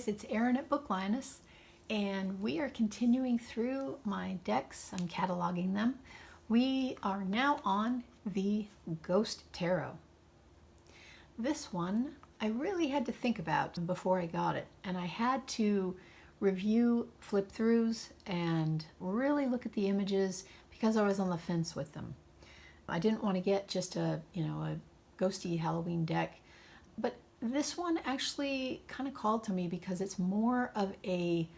guys, it's Erin at Book Lioness, and we are continuing through my decks. I'm cataloging them. We are now on the Ghost Tarot. This one I really had to think about before I got it, and I had to review flip-throughs and really look at the images because I was on the fence with them. I didn't want to get just a ghosty Halloween deck, but this one actually kind of called to me because it's more of a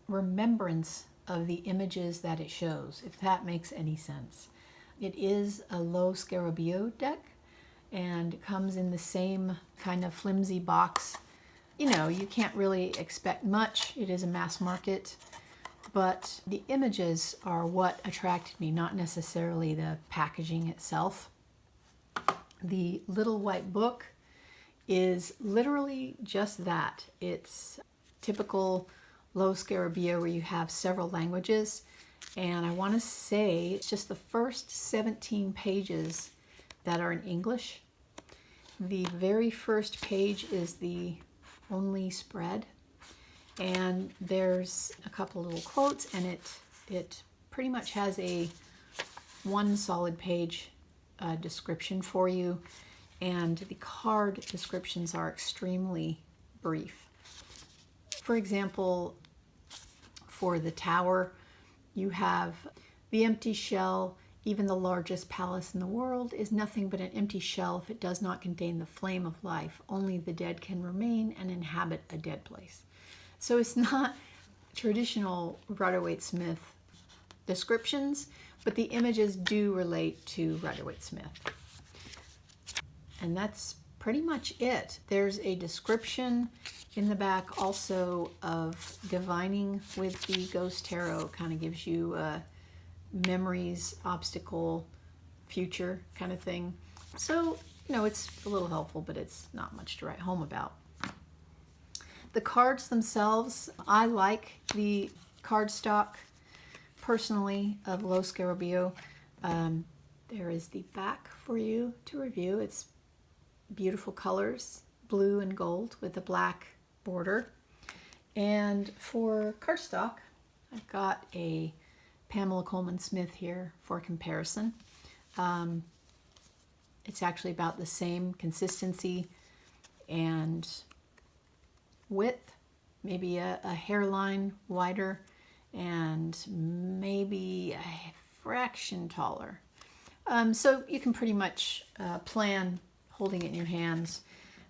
remembrance of the images that it shows, if that makes any sense. It is a Lo Scarabeo deck, and it comes in the same kind of flimsy box. You can't really expect much. It is a mass market, but the images are what attracted me, not necessarily the packaging itself. The little white book is literally just that. It's typical Lo Scarabeo where you have several languages, and I want to say it's just the first 17 pages that are in English. The very first page is the only spread, and there's a couple little quotes, and it pretty much has a one solid page description for you, and the card descriptions are extremely brief. For example, for the tower, you have the empty shell. Even the largest palace in the world is nothing but an empty shell if it does not contain the flame of life. Only the dead can remain and inhabit a dead place. So it's not traditional Rider-Waite-Smith descriptions, but the images do relate to Rider-Waite-Smith. And that's pretty much it. There's a description in the back also of divining with the Ghost Tarot. Kind of gives you memories, obstacle, future kind of thing. So, it's a little helpful, but it's not much to write home about. The cards themselves, I like the cardstock, personally, of Lo Scarabeo. There is the back for you to review. It's beautiful colors, blue and gold with a black border. And for cardstock, I've got a Pamela Coleman Smith here for comparison. It's actually about the same consistency and width, maybe a hairline wider, and maybe a fraction taller. So you can pretty much plan, holding it in your hands,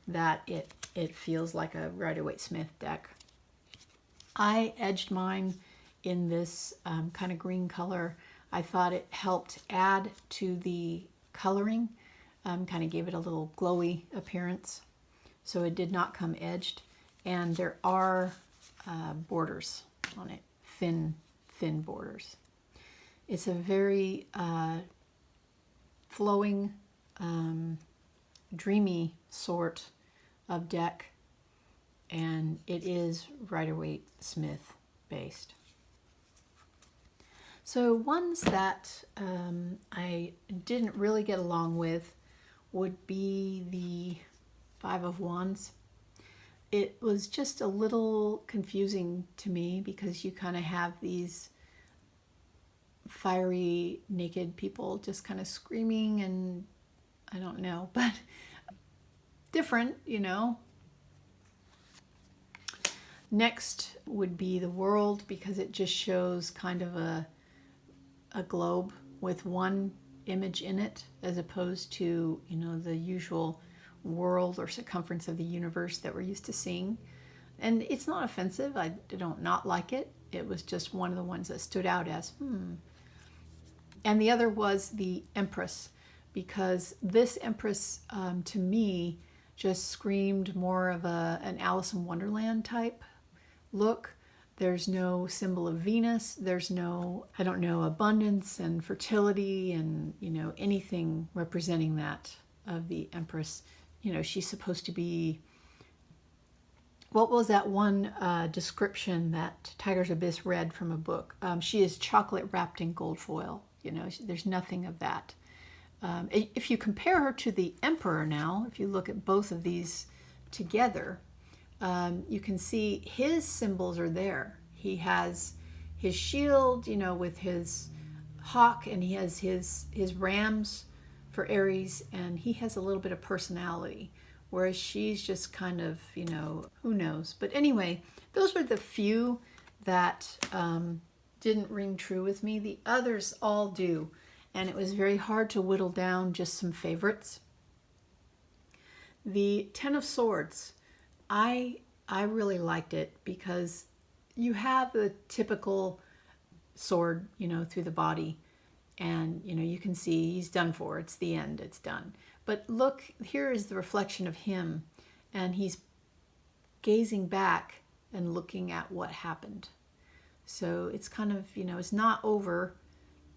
that it feels like a Rider-Waite-Smith deck. I edged mine in this kind of green color. I thought it helped add to the coloring, kind of gave it a little glowy appearance. So it did not come edged. And there are borders on it, thin borders. It's a very flowing, dreamy sort of deck, and it is Rider-Waite-Smith based. So ones that I didn't really get along with would be the Five of Wands. It was just a little confusing to me because you kind of have these fiery, naked people just kind of screaming, and I don't know, but different, Next would be the World, because it just shows kind of a globe with one image in it, as opposed to, the usual world or circumference of the universe that we're used to seeing. And it's not offensive. I don't not like it. It was just one of the ones that stood out as, And the other was the Empress, because this Empress, to me, just screamed more of an Alice in Wonderland type look. There's no symbol of Venus. There's no, abundance and fertility and, anything representing that of the Empress. She's supposed to be, what was that one description that Tiger's Abyss read from a book? She is chocolate wrapped in gold foil. There's nothing of that. If you compare her to the Emperor now, if you look at both of these together, you can see his symbols are there. He has his shield, you know, with his hawk, and he has his rams for Aries, and he has a little bit of personality, whereas she's just kind of, you know, who knows. But anyway, those were the few that didn't ring true with me. The others all do, and it was very hard to whittle down just some favorites. The Ten of Swords, I really liked it because you have the typical sword, you know, through the body, and you know, you can see he's done for. It's the end, it's done. But look, here is the reflection of him, and he's gazing back and looking at what happened. So it's kind of, you know, it's not over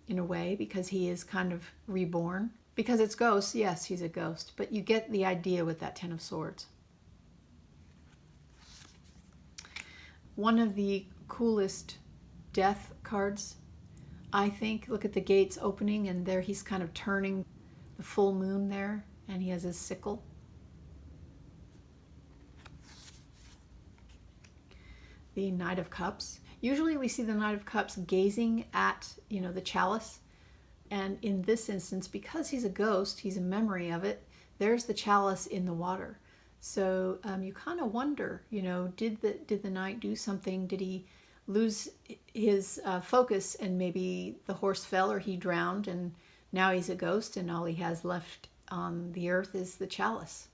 in a way, because he is kind of reborn. Because it's ghosts, yes, he's a ghost, but you get the idea with that Ten of Swords. One of the coolest death cards, I think. Look at the gates opening, and there he's kind of turning the full moon there, and he has his sickle. The Knight of Cups. Usually we see the Knight of Cups gazing at, you know, the chalice. And in this instance, because he's a ghost, he's a memory of it, there's the chalice in the water. So you kind of wonder, you know, did the knight do something? Did he lose his focus, and maybe the horse fell or he drowned, and now he's a ghost, and all he has left on the earth is the chalice.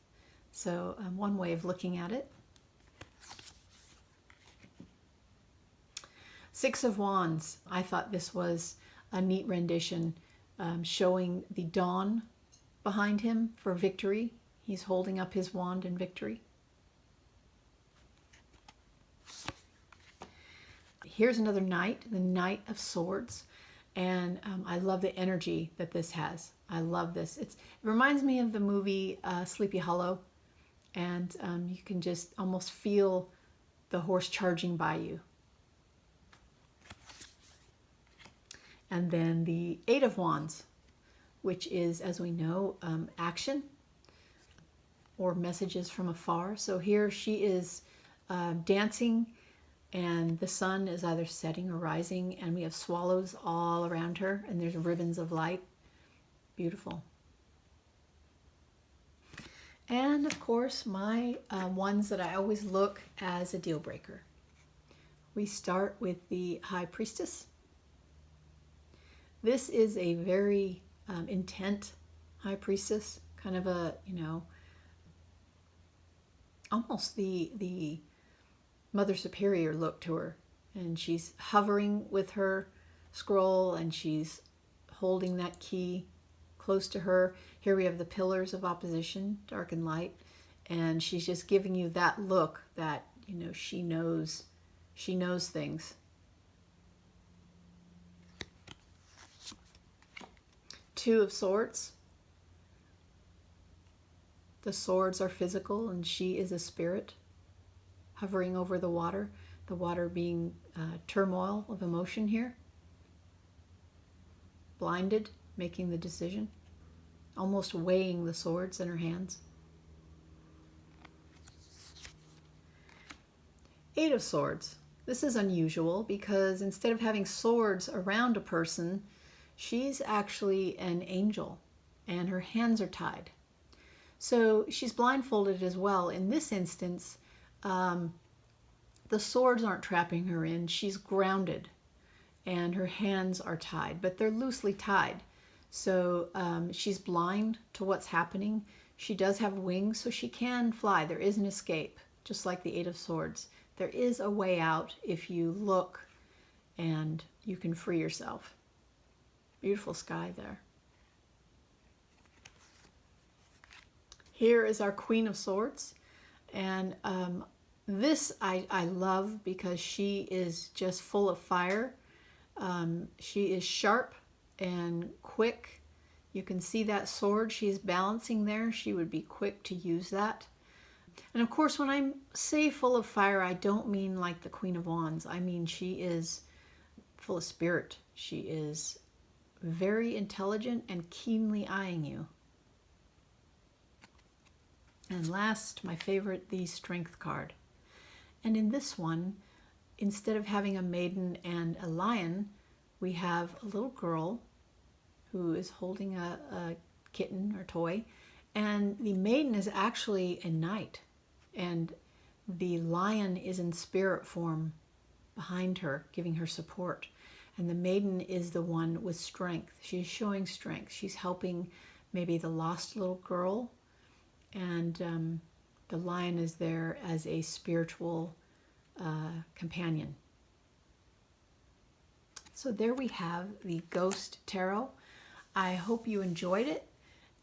So one way of looking at it. Six of Wands. I thought this was a neat rendition, showing the dawn behind him for victory. He's holding up his wand in victory. Here's another knight, the Knight of Swords. And I love the energy that this has. I love this. It reminds me of the movie Sleepy Hollow. And you can just almost feel the horse charging by you. And then the Eight of Wands, which is, as we know, action or messages from afar. So here she is dancing, and the sun is either setting or rising, and we have swallows all around her, and there's ribbons of light. Beautiful. And of course, my ones that I always look as a deal breaker. We start with the High Priestess. This is a very intent High Priestess, kind of a, you know, almost the Mother Superior look to her. And she's hovering with her scroll, and she's holding that key close to her. Here we have the pillars of opposition, dark and light, and she's just giving you that look that, you know, she knows things. Two of Swords. The swords are physical, and she is a spirit hovering over the water being turmoil of emotion here. Blinded, making the decision, almost weighing the swords in her hands. Eight of Swords. This is unusual because instead of having swords around a person, she's actually an angel, and her hands are tied. So she's blindfolded as well. In this instance, the swords aren't trapping her in. She's grounded, and her hands are tied, but they're loosely tied. So she's blind to what's happening. She does have wings, so she can fly. There is an escape, just like the Eight of Swords. There is a way out if you look, and you can free yourself. Beautiful sky there. Here is our Queen of Swords, and this I love because she is just full of fire. She is sharp and quick. You can see that sword she's balancing there. She would be quick to use that. And of course, when I say full of fire, I don't mean like the Queen of Wands. I mean she is full of spirit. She is very intelligent and keenly eyeing you. And last, my favorite, the Strength card. And in this one, instead of having a maiden and a lion, we have a little girl who is holding a kitten or toy, and the maiden is actually a knight, and the lion is in spirit form behind her, giving her support. And the maiden is the one with strength. She's showing strength. She's helping maybe the lost little girl, and the lion is there as a spiritual companion. So there we have the Ghost Tarot. I hope you enjoyed it,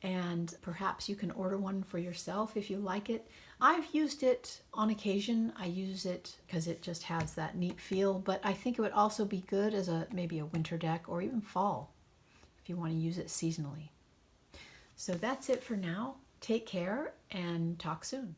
and perhaps you can order one for yourself if you like it. I've used it on occasion. I use it because it just has that neat feel, but I think it would also be good as maybe a winter deck or even fall if you want to use it seasonally. So that's it for now. Take care and talk soon.